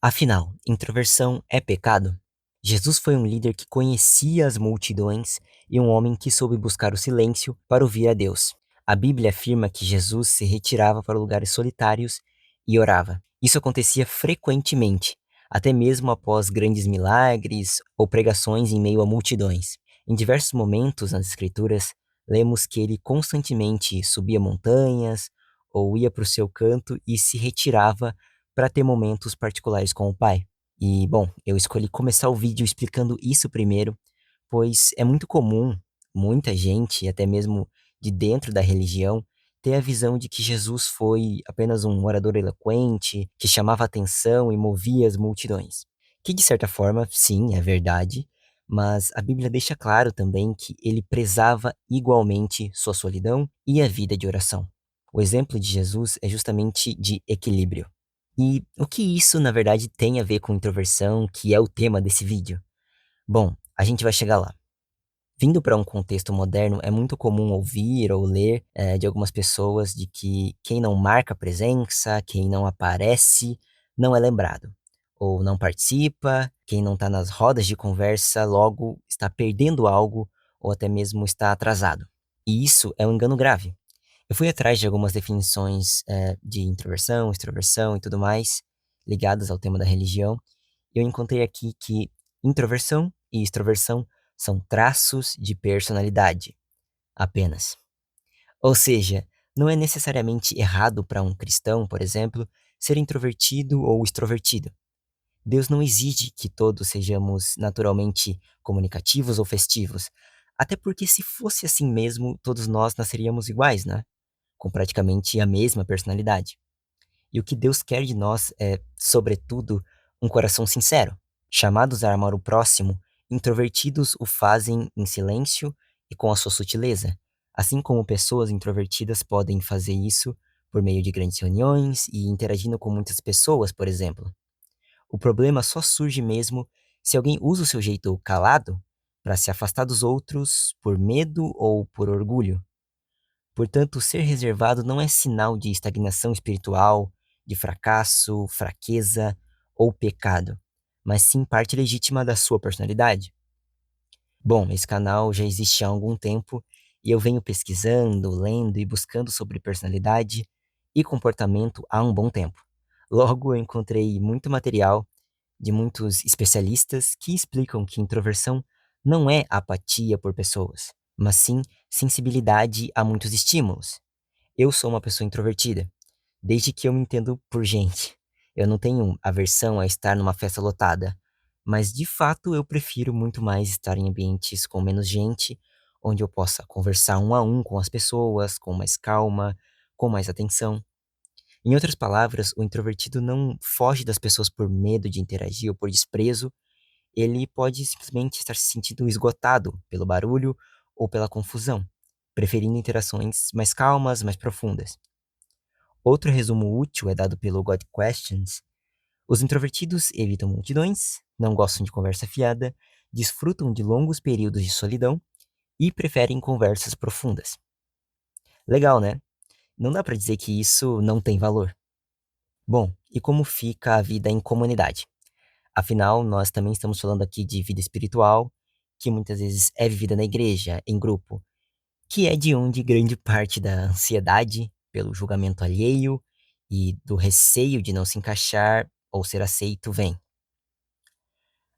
Afinal, introversão é pecado? Jesus foi um líder que conhecia as multidões e um homem que soube buscar o silêncio para ouvir a Deus. A Bíblia afirma que Jesus se retirava para lugares solitários e orava. Isso acontecia frequentemente, até mesmo após grandes milagres ou pregações em meio a multidões. Em diversos momentos nas Escrituras, lemos que ele constantemente subia montanhas ou ia para o seu canto e se retirava para ter momentos particulares com o pai. E, bom, eu escolhi começar o vídeo explicando isso primeiro, pois é muito comum muita gente, até mesmo de dentro da religião, ter a visão de que Jesus foi apenas um orador eloquente, que chamava atenção e movia as multidões. Que, de certa forma, sim, é verdade, mas a Bíblia deixa claro também que ele prezava igualmente sua solidão e a vida de oração. O exemplo de Jesus é justamente de equilíbrio. E o que isso, na verdade, tem a ver com introversão, que é o tema desse vídeo? Bom, a gente vai chegar lá. Vindo para um contexto moderno, é muito comum ouvir ou ler de algumas pessoas de que quem não marca presença, quem não aparece, não é lembrado. Ou não participa, quem não está nas rodas de conversa, logo está perdendo algo ou até mesmo está atrasado. E isso é um engano grave. Eu fui atrás de algumas definições de introversão, extroversão e tudo mais, ligadas ao tema da religião, e eu encontrei aqui que introversão e extroversão são traços de personalidade, apenas. Ou seja, não é necessariamente errado para um cristão, por exemplo, ser introvertido ou extrovertido. Deus não exige que todos sejamos naturalmente comunicativos ou festivos, até porque se fosse assim mesmo, todos nós nasceríamos iguais, né? Com praticamente a mesma personalidade. E o que Deus quer de nós é, sobretudo, um coração sincero. Chamados a amar o próximo, introvertidos o fazem em silêncio e com a sua sutileza, assim como pessoas introvertidas podem fazer isso por meio de grandes reuniões e interagindo com muitas pessoas, por exemplo. O problema só surge mesmo se alguém usa o seu jeito calado para se afastar dos outros por medo ou por orgulho. Portanto, ser reservado não é sinal de estagnação espiritual, de fracasso, fraqueza ou pecado, mas sim parte legítima da sua personalidade. Bom, esse canal já existe há algum tempo e eu venho pesquisando, lendo e buscando sobre personalidade e comportamento há um bom tempo. Logo, eu encontrei muito material de muitos especialistas que explicam que introversão não é apatia por pessoas, mas sim sensibilidade a muitos estímulos. Eu sou uma pessoa introvertida, desde que eu me entendo por gente. Eu não tenho aversão a estar numa festa lotada, mas de fato eu prefiro muito mais estar em ambientes com menos gente, onde eu possa conversar um a um com as pessoas, com mais calma, com mais atenção. Em outras palavras, o introvertido não foge das pessoas por medo de interagir ou por desprezo, ele pode simplesmente estar se sentindo esgotado pelo barulho ou pela confusão, preferindo interações mais calmas, mais profundas. Outro resumo útil é dado pelo God Questions. Os introvertidos evitam multidões, não gostam de conversa fiada, desfrutam de longos períodos de solidão e preferem conversas profundas. Legal, né? Não dá para dizer que isso não tem valor. Bom, e como fica a vida em comunidade? Afinal, nós também estamos falando aqui de vida espiritual, que muitas vezes é vivida na igreja, em grupo, que é de onde grande parte da ansiedade pelo julgamento alheio e do receio de não se encaixar ou ser aceito vem.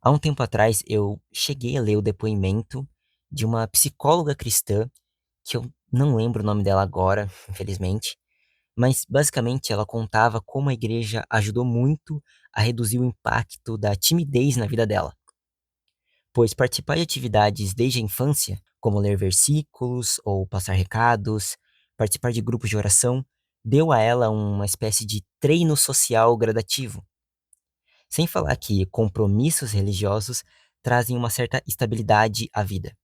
Há um tempo atrás, eu cheguei a ler o depoimento de uma psicóloga cristã, que eu não lembro o nome dela agora, infelizmente, mas basicamente ela contava como a igreja ajudou muito a reduzir o impacto da timidez na vida dela, pois participar de atividades desde a infância, como ler versículos ou passar recados, participar de grupos de oração, deu a ela uma espécie de treino social gradativo. Sem falar que compromissos religiosos trazem uma certa estabilidade à vida.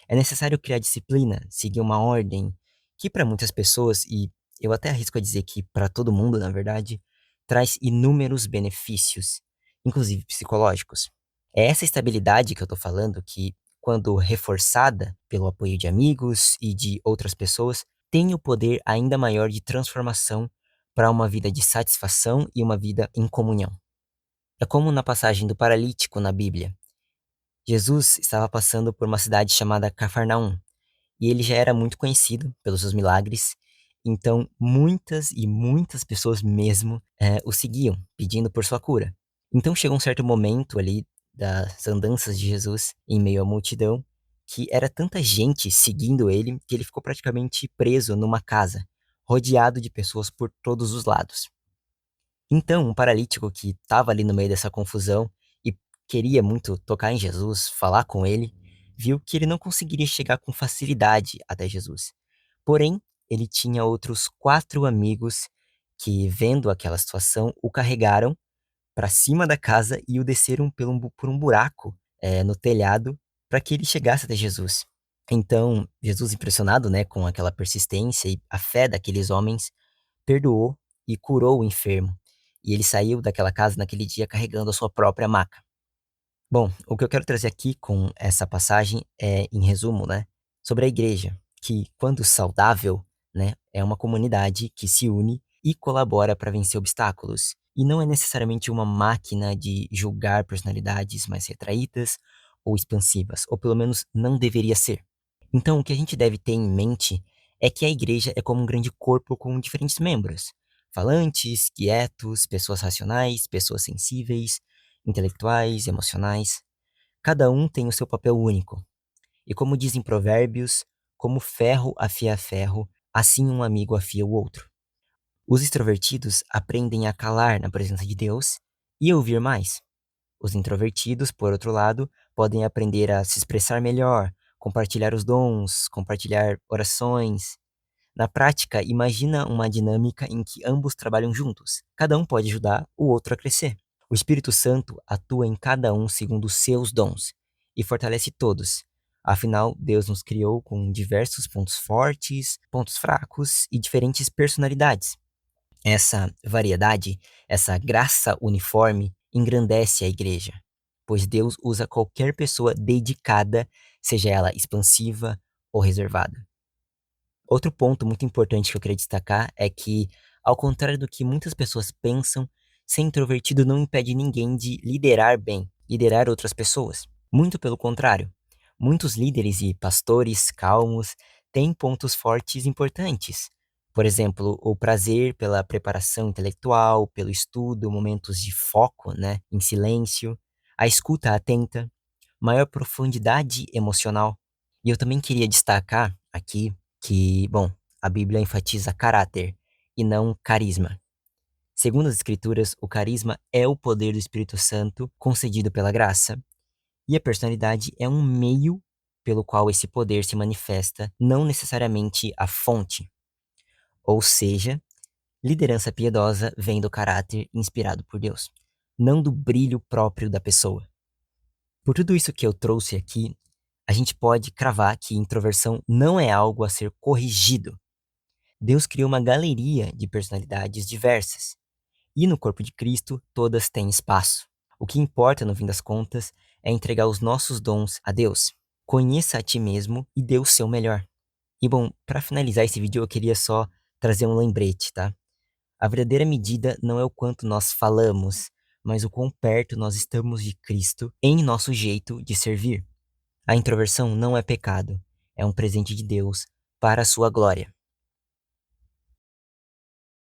É necessário criar disciplina, seguir uma ordem, que para muitas pessoas, e eu até arrisco a dizer que para todo mundo, na verdade, traz inúmeros benefícios, inclusive psicológicos. É essa estabilidade que eu estou falando que, quando reforçada pelo apoio de amigos e de outras pessoas, tem o poder ainda maior de transformação para uma vida de satisfação e uma vida em comunhão. É como na passagem do paralítico na Bíblia. Jesus estava passando por uma cidade chamada Cafarnaum, e ele já era muito conhecido pelos seus milagres, então muitas e muitas pessoas mesmo o seguiam, pedindo por sua cura. Então chegou um certo momento ali das andanças de Jesus em meio à multidão, que era tanta gente seguindo ele que ele ficou praticamente preso numa casa, rodeado de pessoas por todos os lados. Então, um paralítico que estava ali no meio dessa confusão e queria muito tocar em Jesus, falar com ele, viu que ele não conseguiria chegar com facilidade até Jesus. Porém, ele tinha outros 4 amigos que, vendo aquela situação, o carregaram para cima da casa e o desceram por um buraco no telhado para que ele chegasse até Jesus. Então, Jesus, impressionado, né, com aquela persistência e a fé daqueles homens, perdoou e curou o enfermo. E ele saiu daquela casa naquele dia carregando a sua própria maca. Bom, o que eu quero trazer aqui com essa passagem é, em resumo, né, sobre a igreja, que, quando saudável, né, é uma comunidade que se une e colabora para vencer obstáculos. E não é necessariamente uma máquina de julgar personalidades mais retraídas ou expansivas, ou pelo menos não deveria ser. Então, o que a gente deve ter em mente é que a igreja é como um grande corpo com diferentes membros: falantes, quietos, pessoas racionais, pessoas sensíveis, intelectuais, emocionais. Cada um tem o seu papel único. E como dizem Provérbios, como ferro afia ferro, assim um amigo afia o outro. Os extrovertidos aprendem a calar na presença de Deus e a ouvir mais. Os introvertidos, por outro lado, podem aprender a se expressar melhor, compartilhar os dons, compartilhar orações. Na prática, imagina uma dinâmica em que ambos trabalham juntos. Cada um pode ajudar o outro a crescer. O Espírito Santo atua em cada um segundo os seus dons e fortalece todos. Afinal, Deus nos criou com diversos pontos fortes, pontos fracos e diferentes personalidades. Essa variedade, essa graça uniforme, engrandece a igreja, pois Deus usa qualquer pessoa dedicada, seja ela expansiva ou reservada. Outro ponto muito importante que eu queria destacar é que, ao contrário do que muitas pessoas pensam, ser introvertido não impede ninguém de liderar bem, liderar outras pessoas. Muito pelo contrário. Muitos líderes e pastores calmos têm pontos fortes importantes. Por exemplo, o prazer pela preparação intelectual, pelo estudo, momentos de foco, né, em silêncio, a escuta atenta, maior profundidade emocional. E eu também queria destacar aqui que, bom, a Bíblia enfatiza caráter e não carisma. Segundo as Escrituras, o carisma é o poder do Espírito Santo concedido pela graça, e a personalidade é um meio pelo qual esse poder se manifesta, não necessariamente a fonte. Ou seja, liderança piedosa vem do caráter inspirado por Deus, não do brilho próprio da pessoa. Por tudo isso que eu trouxe aqui, a gente pode cravar que introversão não é algo a ser corrigido. Deus criou uma galeria de personalidades diversas, e no corpo de Cristo todas têm espaço. O que importa, no fim das contas, é entregar os nossos dons a Deus. Conheça a ti mesmo e dê o seu melhor. E bom, para finalizar esse vídeo, eu queria só trazer um lembrete, tá? A verdadeira medida não é o quanto nós falamos, mas o quão perto nós estamos de Cristo em nosso jeito de servir. A introversão não é pecado, é um presente de Deus para a sua glória.